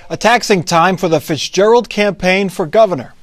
A taxing time for the Fitzgerald campaign for governor.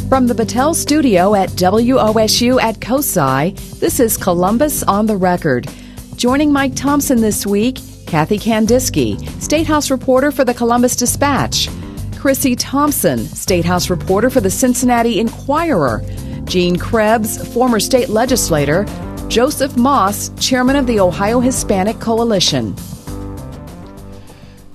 From the Battelle studio at WOSU at COSI, this is Columbus on the Record. Joining Mike Thompson this week, Kathy Kandinsky, State House reporter for the Columbus Dispatch, Chrissy Thompson, State House reporter for the Cincinnati Enquirer, Gene Krebs, former state legislator, Joseph Moss, chairman of the Ohio Hispanic Coalition.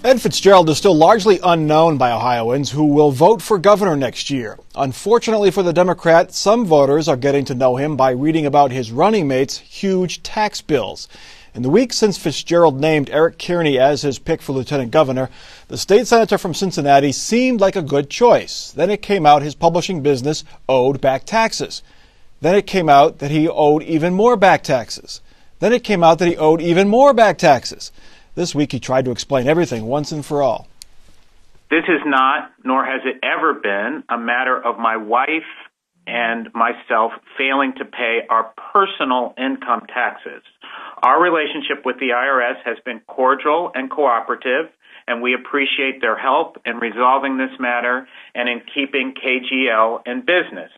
Ed Fitzgerald is still largely unknown by Ohioans who will vote for governor next year. Unfortunately for the Democrat, some voters are getting to know him by reading about his running mate's huge tax bills. In the week since Fitzgerald named Eric Kearney as his pick for lieutenant governor, the state senator from Cincinnati seemed like a good choice. Then it came out his publishing business owed back taxes. Then it came out that he owed even more back taxes. Then it came out that he owed even more back taxes. This week he tried to explain everything once and for all. This is not, nor has it ever been, a matter of my wife and myself failing to pay our personal income taxes. Our relationship with the IRS has been cordial and cooperative, and we appreciate their help in resolving this matter and in keeping KGL in business.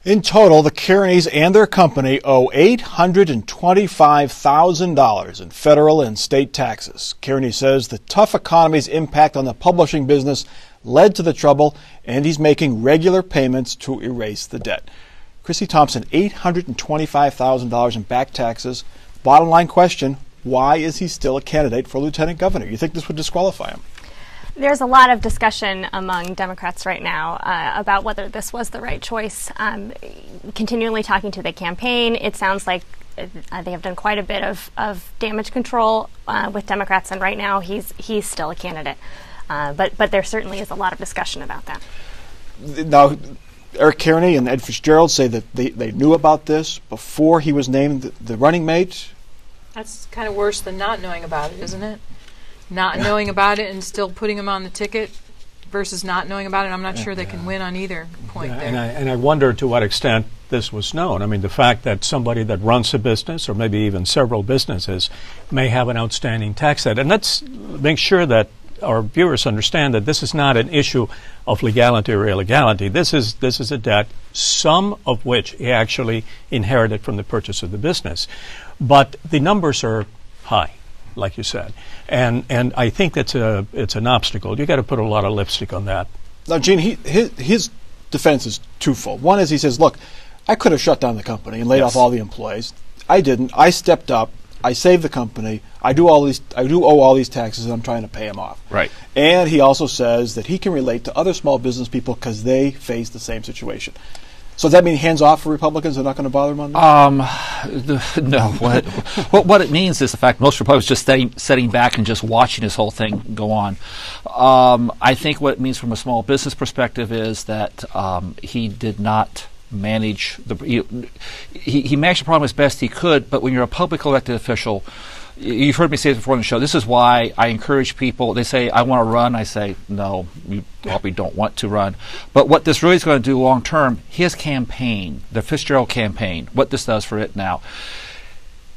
In total, the Kearneys and their company owe $825,000 in federal and state taxes. Kearney says the tough economy's impact on the publishing business led to the trouble, and he's making regular payments to erase the debt. Chrissy Thompson, $825,000 in back taxes. Bottom line question, why is he still a candidate for lieutenant governor? You think this would disqualify him? There's a lot of discussion among Democrats right now about whether this was the right choice. Continually talking to the campaign, it sounds like they have done quite a bit of damage control with Democrats, and right now he's still a candidate. But there certainly is a lot of discussion about that. Now, Eric Kearney and Ed Fitzgerald say that they knew about this before he was named the running mate. That's kind of worse than not knowing about it, isn't it? Not knowing about it and still putting him on the ticket versus not knowing about it. I'm not sure they can win on either point there. And I wonder to what extent this was known. I mean, the fact that somebody that runs a business or maybe even several businesses may have an outstanding tax debt. And let's make sure that our viewers understand that this is not an issue of legality or illegality. This is a debt, some of which he actually inherited from the purchase of the business. But the numbers are high, like you said. And I think it's an obstacle. You got to put a lot of lipstick on that. Now, Gene, his defense is twofold. One is he says, look, I could have shut down the company and laid off all the employees. I didn't. I stepped up. I saved the company. I do owe all these taxes, and I'm trying to pay them off. Right. And he also says that he can relate to other small business people because they face the same situation. So does that mean hands off for Republicans? They're not going to bother him on that? No. What it means is the fact most Republicans just sitting back and just watching this whole thing go on. I think what it means from a small business perspective is that he did not manage he managed the problem as best he could. But when you're a public elected official, you've heard me say this before on the show. This is why I encourage people. They say, I want to run. I say, no, you probably don't want to run. But what this really is going to do long term, his campaign, the Fitzgerald campaign, what this does for it now,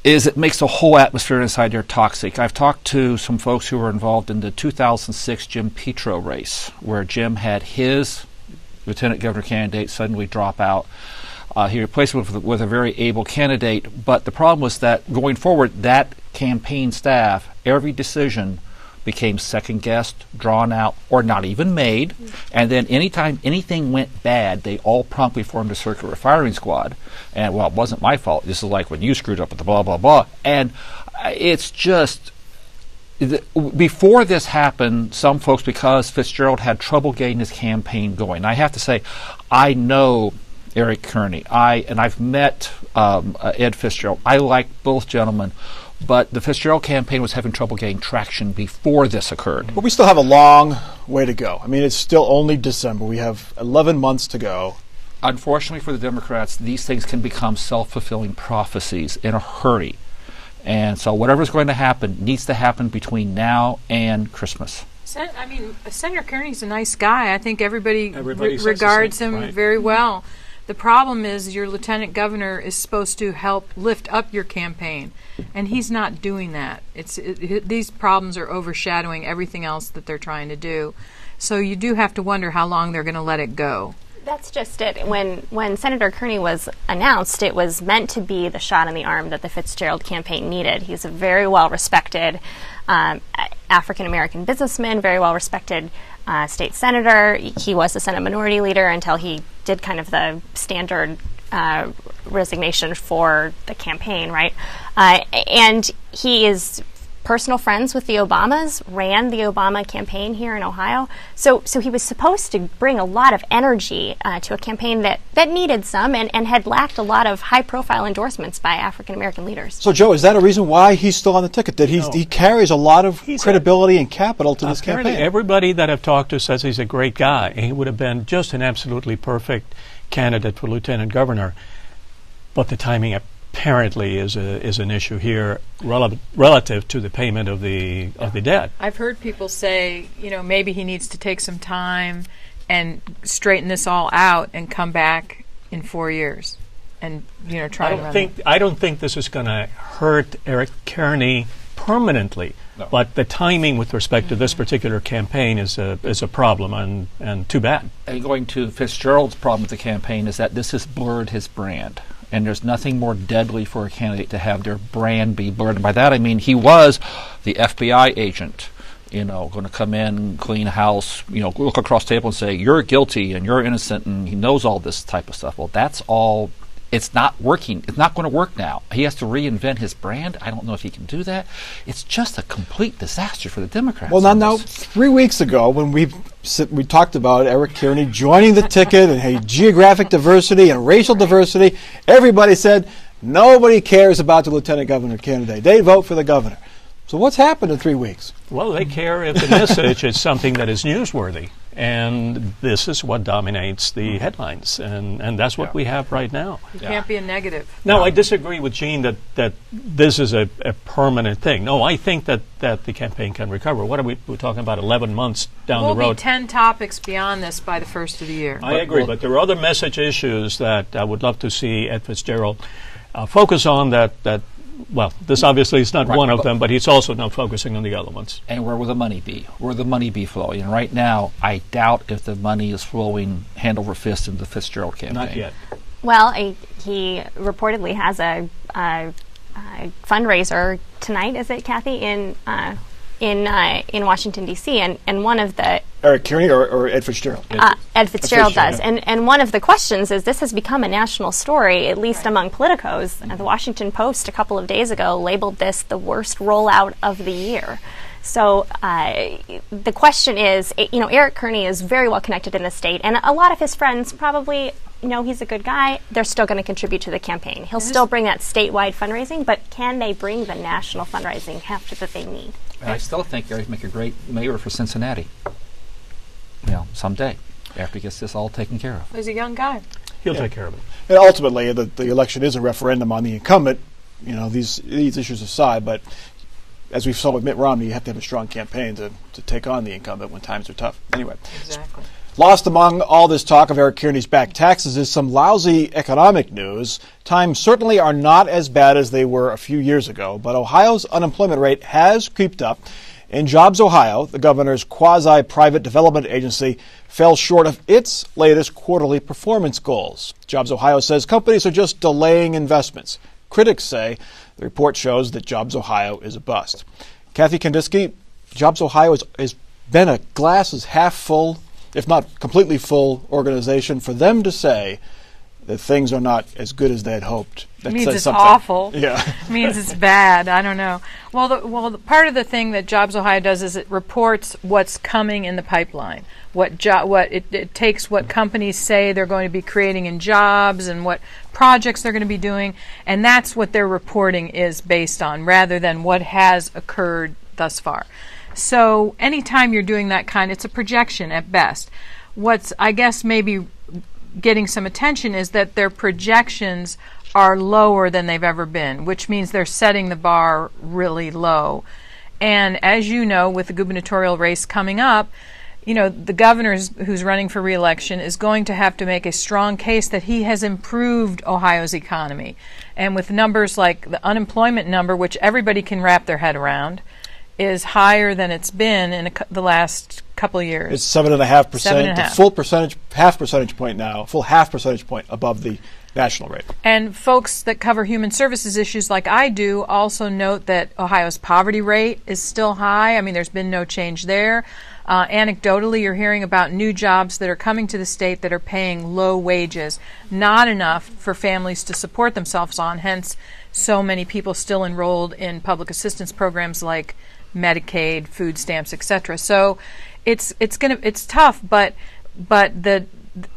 is it makes the whole atmosphere inside there toxic. I've talked to some folks who were involved in the 2006 Jim Petro race, where Jim had his lieutenant governor candidate suddenly drop out. He replaced him with a very able candidate, but the problem was that going forward, that campaign staff, every decision became second-guessed, drawn out, or not even made. And then anytime anything went bad, they all promptly formed a circular firing squad. And, well, it wasn't my fault. This is like when you screwed up with the blah, blah, blah. And it's just... Before this happened, some folks, because Fitzgerald had trouble getting his campaign going. I have to say, I know Eric Kearney. I've met Ed Fitzgerald. I like both gentlemen, but the Fitzgerald campaign was having trouble getting traction before this occurred. But we still have a long way to go. I mean, it's still only December. We have 11 months to go. Unfortunately for the Democrats, these things can become self-fulfilling prophecies in a hurry. And so whatever's going to happen needs to happen between now and Christmas. Senator Kearney's a nice guy. I think everybody regards him very well. The problem is your lieutenant governor is supposed to help lift up your campaign, and he's not doing that. These problems are overshadowing everything else that they're trying to do. So you do have to wonder how long they're going to let it go. That's just it. When Senator Kearney was announced, it was meant to be the shot in the arm that the Fitzgerald campaign needed. He's a very well-respected African-American businessman, very well-respected state senator. He was the Senate Minority Leader until he did kind of the standard resignation for the campaign, right? And he is personal friends with the Obamas, ran the Obama campaign here in Ohio. So he was supposed to bring a lot of energy to a campaign that needed some and had lacked a lot of high-profile endorsements by African-American leaders. So, Joe, is that a reason why he's still on the ticket? That he carries a lot of credibility and capital to this campaign? Everybody that I've talked to says he's a great guy. And he would have been just an absolutely perfect candidate for lieutenant governor. But the timing apparently is an issue here relative to the payment of the debt. I've heard people say, maybe he needs to take some time and straighten this all out and come back in 4 years and try to run. I don't think this is going to hurt Eric Kearney permanently. No. But the timing with respect to this particular campaign is a problem, and too bad. And going to Fitzgerald's problem with the campaign is that this has blurred his brand. And there's nothing more deadly for a candidate to have their brand be blurred. And by that I mean he was the FBI agent, going to come in, clean house, look across the table and say, you're guilty and you're innocent, and he knows all this type of stuff. Well, that's all. It's not working. It's not going to work now. He has to reinvent his brand. I don't know if he can do that. It's just a complete disaster for the Democrats. Well, now 3 weeks ago, when we talked about Eric Kearney joining the ticket and geographic diversity and racial diversity, everybody said nobody cares about the lieutenant governor candidate. They vote for the governor. So what's happened in 3 weeks? Well, they care if the message is something that is newsworthy. And this is what dominates the headlines, and that's what we have right now. You can't be a negative. No, I disagree with Gene that this is a permanent thing. No, I think that the campaign can recover. What are we're talking about 11 months down the road? We'll be 10 topics beyond this by the first of the year. I agree, but there are other message issues that I would love to see Ed Fitzgerald focus on that well, this obviously is not one of them, but he's also not focusing on the other ones. And where will the money be? Where will the money be flowing? And right now, I doubt if the money is flowing hand over fist into the Fitzgerald campaign. Not yet. Well, he reportedly has a fundraiser tonight, is it, Kathy, in Washington, D.C., and one of the... Eric Kearney or Ed Fitzgerald? Ed Fitzgerald does. And one of the questions is, this has become a national story, at least among politicos. The Washington Post a couple of days ago labeled this the worst rollout of the year. So the question is, Eric Kearney is very well connected in the state, and a lot of his friends probably know he's a good guy. They're still going to contribute to the campaign. He'll still bring that statewide fundraising, but can they bring the national fundraising heft that they need? And I still think Eric would make a great mayor for Cincinnati. Someday, after he gets this all taken care of. He's a young guy. He'll take care of it. And ultimately, the election is a referendum on the incumbent. These issues aside, but as we saw with Mitt Romney, you have to have a strong campaign to take on the incumbent when times are tough. Anyway. Exactly. Lost among all this talk of Eric Kearney's back taxes is some lousy economic news. Times certainly are not as bad as they were a few years ago, but Ohio's unemployment rate has creeped up. In Jobs Ohio, the governor's quasi-private development agency fell short of its latest quarterly performance goals. Jobs Ohio says companies are just delaying investments. Critics say the report shows that Jobs Ohio is a bust. Kathy Kandinsky, Jobs Ohio has been a glass half full, if not completely full, organization. For them to say that things are not as good as they had hoped, that means says it's something. awful. Yeah. Means it's bad. I don't know. Well, the part of the thing that Jobs Ohio does is it reports what's coming in the pipeline. It takes what companies say they're going to be creating in jobs and what projects they're going to be doing, and that's what their reporting is based on, rather than what has occurred thus far. So anytime you're doing that it's a projection at best. What's, I guess, maybe getting some attention is that their projections are lower than they've ever been, which means they're setting the bar really low. And as you know, with the gubernatorial race coming up, the governor who's running for re-election is going to have to make a strong case that he has improved Ohio's economy. And with numbers like the unemployment number, which everybody can wrap their head around, is higher than it's been in the last couple of years. It's 7.5%, 7.5%. a full half percentage point now, full half percentage point above the national rate. And folks that cover human services issues like I do also note that Ohio's poverty rate is still high. I mean, there's been no change there. Anecdotally, you're hearing about new jobs that are coming to the state that are paying low wages, not enough for families to support themselves on, hence so many people still enrolled in public assistance programs like Medicaid, food stamps, etc. So it's tough, but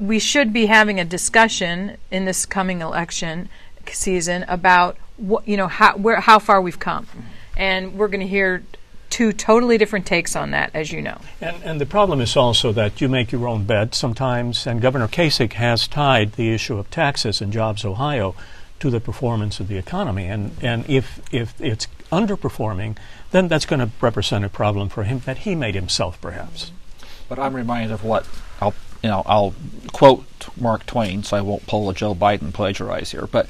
we should be having a discussion in this coming election season about how far we've come, and we're going to hear two totally different takes on that, as you know. And the problem is also that you make your own bed sometimes, and Governor Kasich has tied the issue of taxes in Jobs Ohio to the performance of the economy. And if it's underperforming, then that's going to represent a problem for him that he made himself, perhaps. But I'm reminded of what I'll quote Mark Twain, so I won't pull a Joe Biden plagiarize here. But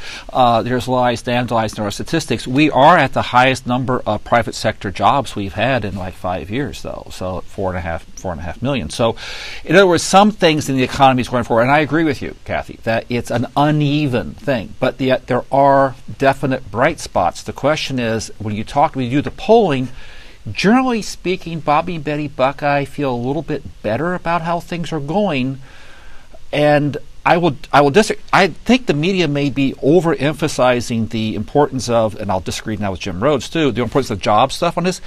there's lies, damned lies in our statistics. We are at the highest number of private sector jobs we've had in like 5 years, though. So 4.5 million. So, in other words, some things in the economy is going forward. And I agree with you, Kathy, that it's an uneven thing. But yet there are definite bright spots. The question is, when you do the polling, generally speaking, Bobby, Betty, Buckeye feel a little bit better about how things are going, and I will disagree. I think the media may be overemphasizing the importance of, and I'll disagree now with Jim Rhodes too, the importance of job stuff on this.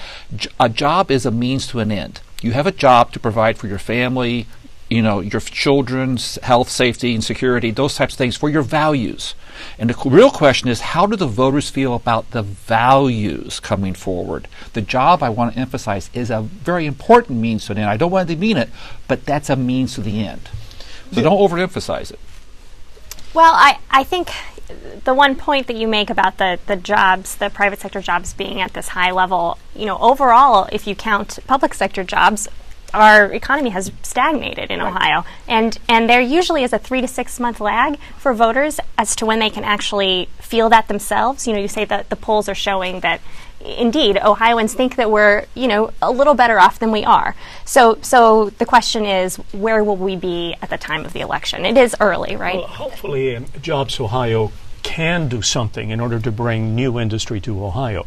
A job is a means to an end. You have a job to provide for your family, your children's health, safety, and security, those types of things, for your values. And the real question is, how do the voters feel about the values coming forward? The job, I want to emphasize, is a very important means to an end. I don't want to demean it, but that's a means to the end. So don't overemphasize it. Well, I think the one point that you make about the jobs, the private sector jobs being at this high level, overall, if you count public sector jobs, our economy has stagnated in Ohio, and there usually is a 3 to 6 month lag for voters as to when they can actually feel that themselves. You say that the polls are showing that indeed Ohioans think that we're a little better off than we are. So the question is, where will we be at the time of the election? It is early, right? Well, hopefully Jobs Ohio can do something in order to bring new industry to Ohio.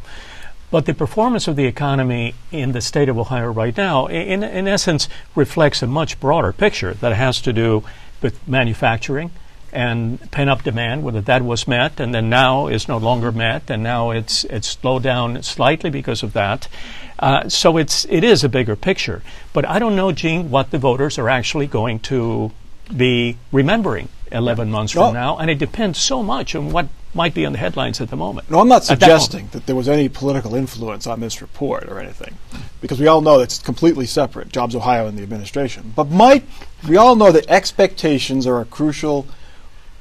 But the performance of the economy in the state of Ohio right now, in essence, reflects a much broader picture that has to do with manufacturing and pent-up demand, whether that was met and then now is no longer met, and now it's slowed down slightly because of that. So it is a bigger picture. But I don't know, Gene, what the voters are actually going to be remembering 11 months from now, and it depends so much on what might be on the headlines at the moment. No, I'm not suggesting that there was any political influence on this report or anything, because we all know it's completely separate, Jobs Ohio and the administration. But we all know that expectations are a crucial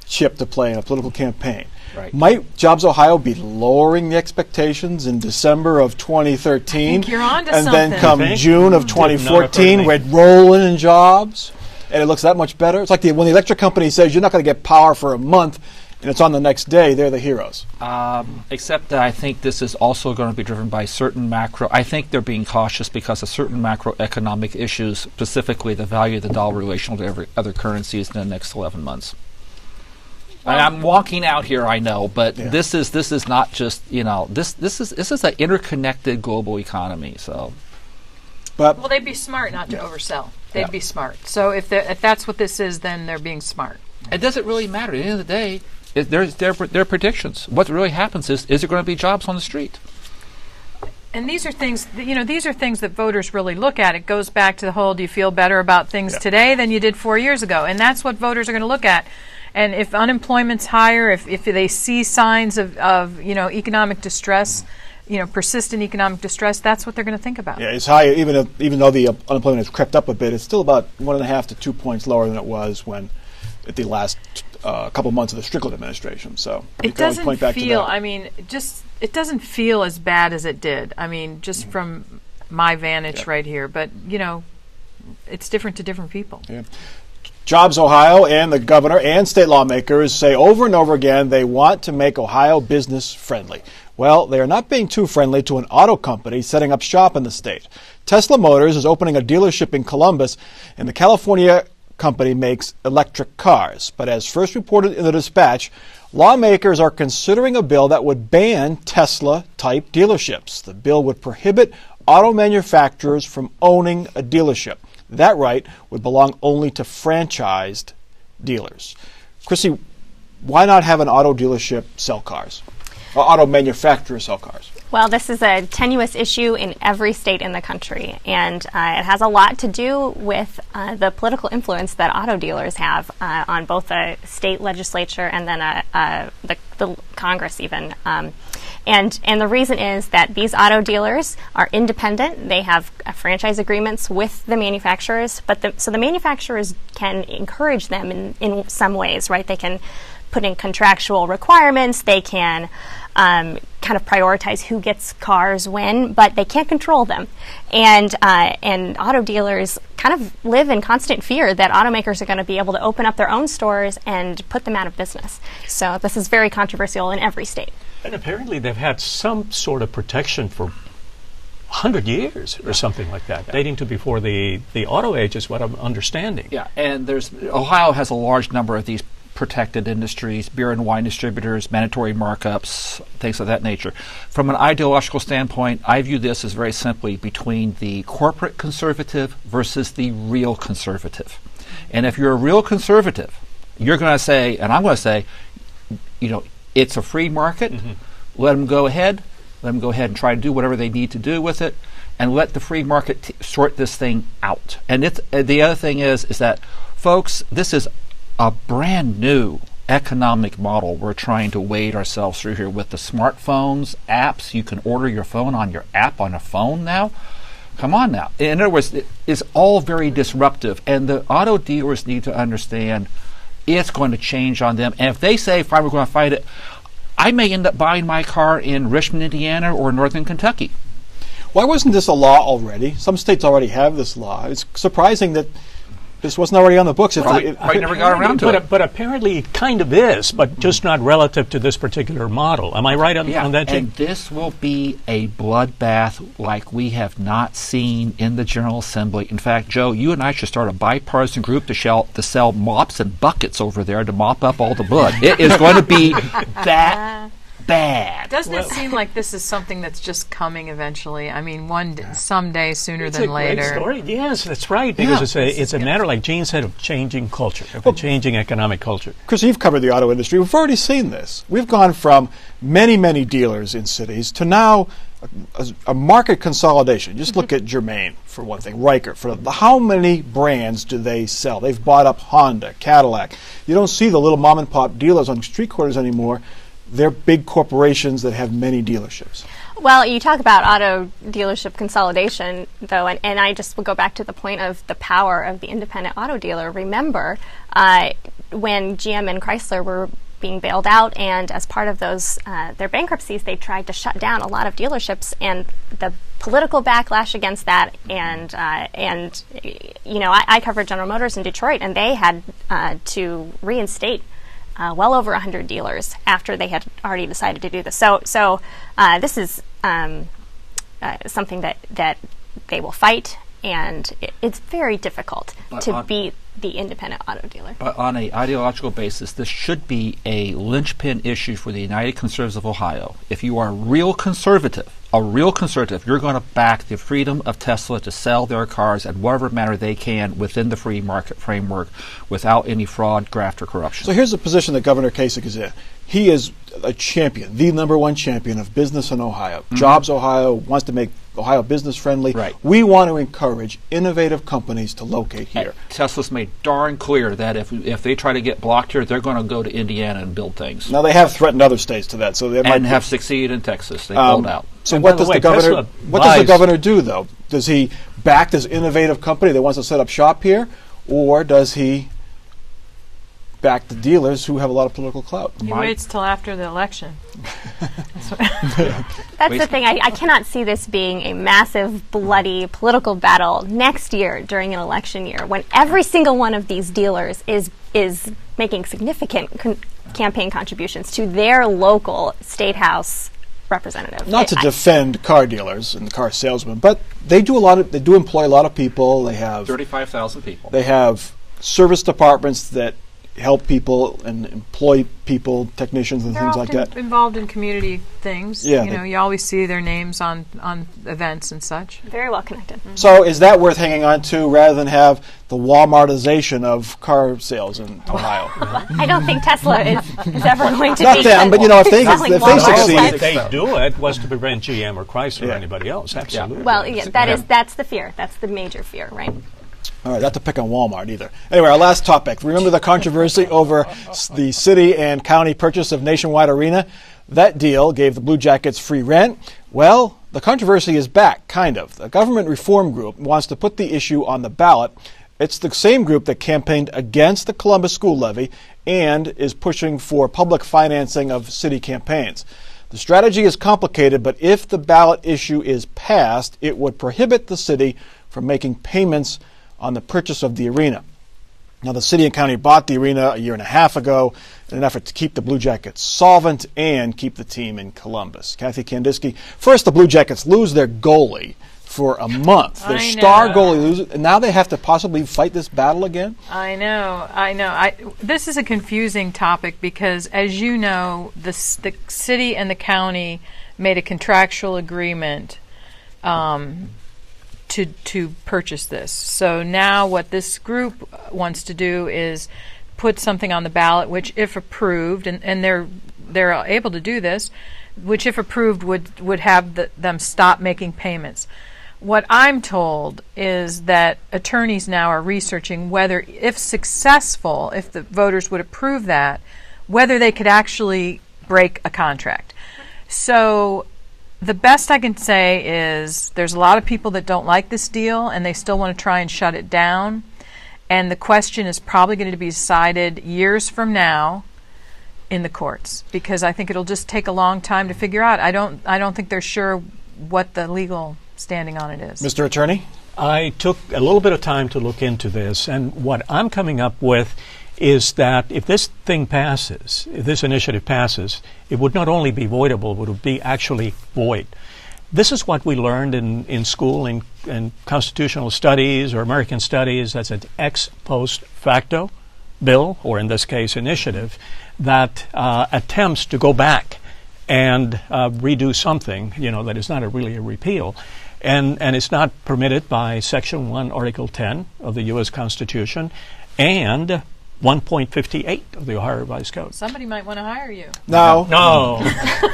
chip to play in a political campaign. Right. Might Jobs Ohio be lowering the expectations in December of 2013? I think you're onto and something. then come June of Not 2014, occurred to we're me. rolling in jobs, and it looks that much better? It's like when the electric company says you're not going to get power for a month, and it's on the next day, they're the heroes. Except that I think this is also going to be driven by certain macro. I think they're being cautious because of certain macroeconomic issues, specifically the value of the dollar relational to every other currencies in the next 11 months. I'm walking out here, I know, but this is not just this is an interconnected global economy. So, well, they'd be smart not to oversell. They'd be smart. So if that's what this is, then they're being smart. It doesn't really matter. At the end of the day, their predictions. What really happens is there going to be jobs on the street? And these are things, these are things that voters really look at. It goes back to the whole, do you feel better about things today than you did 4 years ago? And that's what voters are going to look at. And if unemployment's higher, if they see signs of economic distress, persistent economic distress, that's what they're going to think about. Yeah, it's high. Even though the unemployment has crept up a bit, it's still about 1.5 to 2 points lower than it was when at the last couple months of the Strickland administration. So it doesn't feel. It doesn't feel as bad as it did. I mean, just from my vantage right here. But it's different to different people. Yeah. Jobs Ohio and the governor and state lawmakers say over and over again they want to make Ohio business friendly. Well, they are not being too friendly to an auto company setting up shop in the state. Tesla Motors is opening a dealership in Columbus, and the California company makes electric cars. But as first reported in the Dispatch, lawmakers are considering a bill that would ban Tesla-type dealerships. The bill would prohibit auto manufacturers from owning a dealership. That right would belong only to franchised dealers. Chrissy, why not have an auto dealership sell cars? Or auto manufacturer sell cars? Well, this is a tenuous issue in every state in the country, and it has a lot to do with the political influence that auto dealers have on both the state legislature and then the Congress even. And the reason is that these auto dealers are independent. They have franchise agreements with the manufacturers, so the manufacturers can encourage them in some ways, right? They can put in contractual requirements. They can kind of prioritize who gets cars when, but they can't control them. And auto dealers kind of live in constant fear that automakers are going to be able to open up their own stores and put them out of business. So this is very controversial in every state. And apparently they've had some sort of protection for 100 years or something like that, dating to before the auto age is what I'm understanding. Yeah, and Ohio has a large number of these protected industries, beer and wine distributors, mandatory markups, things of that nature. From an ideological standpoint, I view this as very simply between the corporate conservative versus the real conservative. And if you're a real conservative, you're going to say, and I'm going to say, it's a free market. Mm-hmm. Let them go ahead. Let them go ahead and try to do whatever they need to do with it, and let the free market sort this thing out. And the other thing is that, folks, this is a brand new economic model we're trying to wade ourselves through here with the smartphones, apps. You can order your phone on your app on a phone now. Come on now. In other words, it's all very disruptive, and the auto dealers need to understand it's going to change on them. And if they say, fine, we're going to fight it, I may end up buying my car in Richmond, Indiana, or Northern Kentucky. Why wasn't this a law already? Some states already have this law. It's surprising that this wasn't already on the books. I never got around to it. But apparently it kind of is, but just not relative to this particular model. Am I right on that, Jim? And this will be a bloodbath like we have not seen in the General Assembly. In fact, Joe, you and I should start a bipartisan group to sell mops and buckets over there to mop up all the blood. It is going to be that bad. Doesn't it seem like this is something that's just coming eventually? I mean, someday, sooner than later. It's a great story. Yes, that's right. Because it's a matter, like Gene said, of changing culture, of changing economic culture. Chris, you've covered the auto industry. We've already seen this. We've gone from many, many dealers in cities to now a market consolidation. Just look at Germain, for one thing, Riker. How many brands do they sell? They've bought up Honda, Cadillac. You don't see the little mom-and-pop dealers on street corners anymore. They're big corporations that have many dealerships. Well, you talk about auto dealership consolidation, though, and I just will go back to the point of the power of the independent auto dealer. Remember, when GM and Chrysler were being bailed out, and as part of those their bankruptcies, they tried to shut down a lot of dealerships, and the political backlash against that, and I covered General Motors in Detroit, and they had to reinstate well over 100 dealers after they had already decided to do this. So this is something that they will fight, and it's very difficult to beat the independent auto dealer. But on an ideological basis, this should be a linchpin issue for the United Conservatives of Ohio. If you are a real conservative, you're going to back the freedom of Tesla to sell their cars in whatever manner they can within the free market framework without any fraud, graft, or corruption. So here's the position that Governor Kasich is in. He is a champion, the number one champion of business in Ohio. Mm-hmm. Jobs Ohio wants to make Ohio business friendly. Right. We want to encourage innovative companies to locate here. Tesla's made darn clear that if they try to get blocked here, they're going to go to Indiana and build things. Now, they have threatened other states to that. And have succeeded in Texas. They pulled out. So what does the governor do, though? Does he back this innovative company that wants to set up shop here, or does he back the dealers who have a lot of political clout? He waits till after the election. That's the thing. I cannot see this being a massive, bloody political battle next year during an election year when every single one of these dealers is making significant campaign contributions to their local state house representative. Not to defend car dealers and car salesmen, but they do employ a lot of people. They have 35,000 people. They have service departments that help people and employ people, technicians and They're things like often that. involved in community things. Yeah, you always see their names on events and such. Very well connected. So is that worth hanging on to rather than have the Walmartization of car sales in Ohio? I don't think Tesla is ever going to Not be them, but if they selling if they Walmart succeed, products. If they do it, was to prevent GM or Chrysler or anybody else. Absolutely. Well, yeah, that's the fear. That's the major fear, right? all right, not to pick on Walmart either. Anyway, our last topic. Remember the controversy over the city and county purchase of Nationwide Arena? That deal gave the Blue Jackets free rent. Well, the controversy is back, kind of. The government reform group wants to put the issue on the ballot. It's the same group that campaigned against the Columbus school levy and is pushing for public financing of city campaigns. The strategy is complicated, but if the ballot issue is passed, it would prohibit the city from making payments on the purchase of the arena. Now, the city and county bought the arena a year and a half ago in an effort to keep the Blue Jackets solvent and keep the team in Columbus. Kathy Kandinsky, first the Blue Jackets lose their goalie for a month. Their star goalie loses, and now they have to possibly fight this battle again? I know. This is a confusing topic because, as you know, the city and the county made a contractual agreement to purchase this. So now what this group wants to do is put something on the ballot, which, if approved, and they're able to do this, which, if approved, would have them stop making payments. What I'm told is that attorneys now are researching whether, if successful, if the voters would approve that, whether they could actually break a contract. So the best I can say is there's a lot of people that don't like this deal and they still want to try and shut it down. And the question is probably going to be decided years from now in the courts, because I think it'll just take a long time to figure out. I don't think they're sure what the legal standing on it is. Mr. Attorney? I took a little bit of time to look into this, and what I'm coming up with is that if this thing passes, if this initiative passes, it would not only be voidable, but it would be actually void. This is what we learned in school in constitutional studies or American studies. That's an ex post facto bill, or in this case initiative, that attempts to go back and redo something, that is not really a repeal. And it's not permitted by Section 1, Article 10 of the U.S. Constitution and 1.58 of the Ohio Revised Code. Somebody might want to hire you. No. No.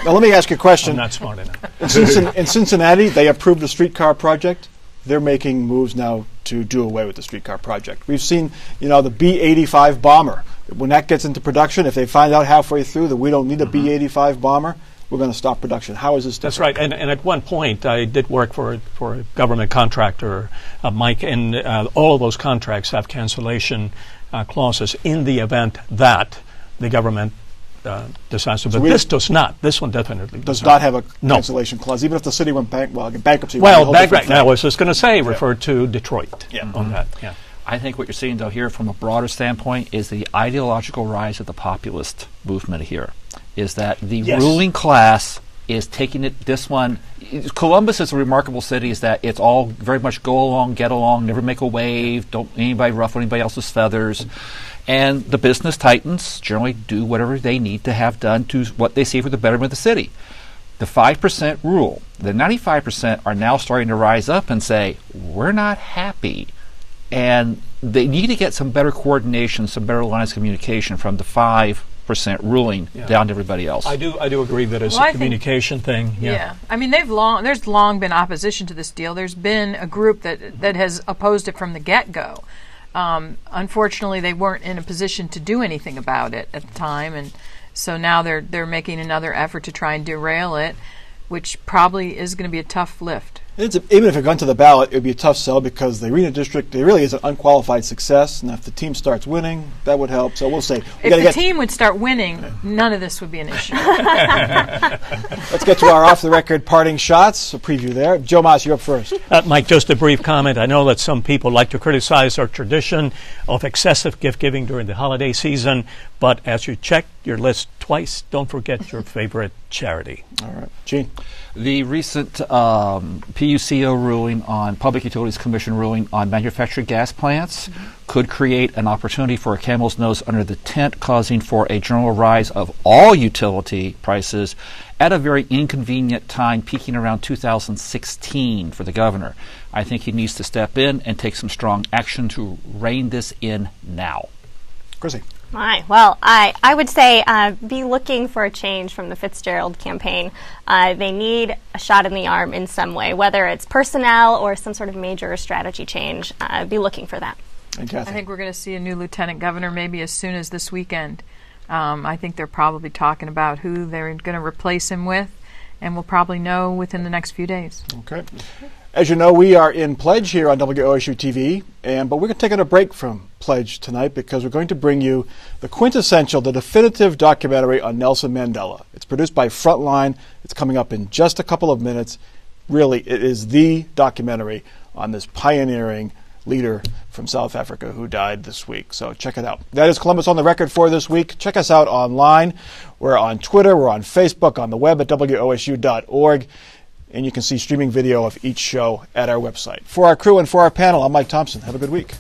Now, let me ask you a question. I'm not smart enough. In Cincinnati, they approved the streetcar project. They're making moves now to do away with the streetcar project. We've seen, the B-85 bomber. When that gets into production, if they find out halfway through that we don't need a B-85 bomber, we're going to stop production. How is this different? That's right. And at one point, I did work for a government contractor, Mike, and all of those contracts have cancellation clauses in the event that the government decides to. But this does not. This one definitely does not have a cancellation clause, even if the city went bankruptcy. Well, bankrupt. I was just going to say, refer to Detroit on that. Yeah. I think what you're seeing, though, here from a broader standpoint is the ideological rise of the populist movement here. Is that the ruling class is taking it, this one. Columbus is a remarkable city, is that it's all very much go along, get along, never make a wave, don't anybody ruffle anybody else's feathers. And the business titans generally do whatever they need to have done to what they see for the betterment of the city. The 5% rule, the 95% are now starting to rise up and say, we're not happy. And they need to get some better coordination, some better lines of communication from the 5% ruling down to everybody else. I do agree that it's a communication thing. Yeah. I mean, there's long been opposition to this deal. There's been a group that has opposed it from the get-go. Unfortunately, they weren't in a position to do anything about it at the time, and so now they're making another effort to try and derail it, which probably is going to be a tough lift. Even if it got to the ballot, it would be a tough sell because the Arena District, it really is an unqualified success. And if the team starts winning, that would help. So we'll see. If the team would start winning, none of this would be an issue. Let's get to our off-the-record parting shots. A preview there. Joe Mas, you're up first. Mike, just a brief comment. I know that some people like to criticize our tradition of excessive gift-giving during the holiday season, but as you check your list twice, don't forget your favorite charity. All right. Gene? The recent PUCO ruling on Public Utilities Commission ruling on manufactured gas plants could create an opportunity for a camel's nose under the tent, causing for a general rise of all utility prices at a very inconvenient time, peaking around 2016 for the governor. I think he needs to step in and take some strong action to rein this in now. Chrissy? Well, I would say be looking for a change from the Fitzgerald campaign. They need a shot in the arm in some way, whether it's personnel or some sort of major strategy change. Be looking for that. And Kathy? I think we're going to see a new lieutenant governor maybe as soon as this weekend. I think they're probably talking about who they're going to replace him with, and we'll probably know within the next few days. Okay. As you know, we are in Pledge here on WOSU TV, but we're taking a break from Pledge tonight because we're going to bring you the quintessential, the definitive documentary on Nelson Mandela. It's produced by Frontline. It's coming up in just a couple of minutes. Really, it is the documentary on this pioneering leader from South Africa who died this week. So check it out. That is Columbus on the Record for this week. Check us out online. We're on Twitter. We're on Facebook, on the web at WOSU.org. And you can see streaming video of each show at our website. For our crew and for our panel, I'm Mike Thompson. Have a good week.